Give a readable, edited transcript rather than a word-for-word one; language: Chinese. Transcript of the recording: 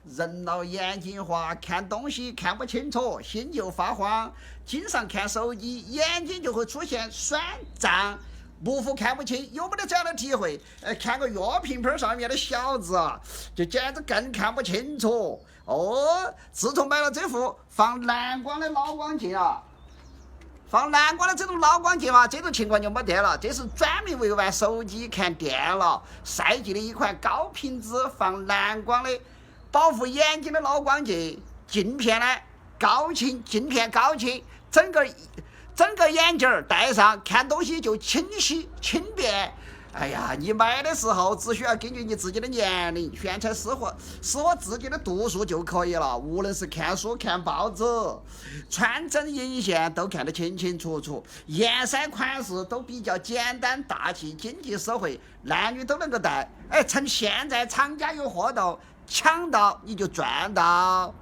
人老眼睛花，看东西看不清楚，心就发慌。经常看手机，眼睛就会出现酸胀，模糊看不清。有没得这样的体会？看个药瓶瓶上面的小字啊，就简直更看不清楚。自从买了这副放蓝光的老光镜啊，放蓝光的这种老光镜嘛，这种情况就没得了。这是专门为玩手机、看电脑设计的一款高品质放蓝光的保护眼睛的老光镜。镜片呢高清，整个眼镜戴上看东西就清晰轻便。哎呀，你买的时候只需要根据你自己的年龄选择适合自己的度数就可以了。无论是看书、看报纸、穿针引线都看得清清楚楚，颜色款式都比较简单大气，经济实惠，男女都能够戴。趁现在厂家有活动，抢到你就赚到。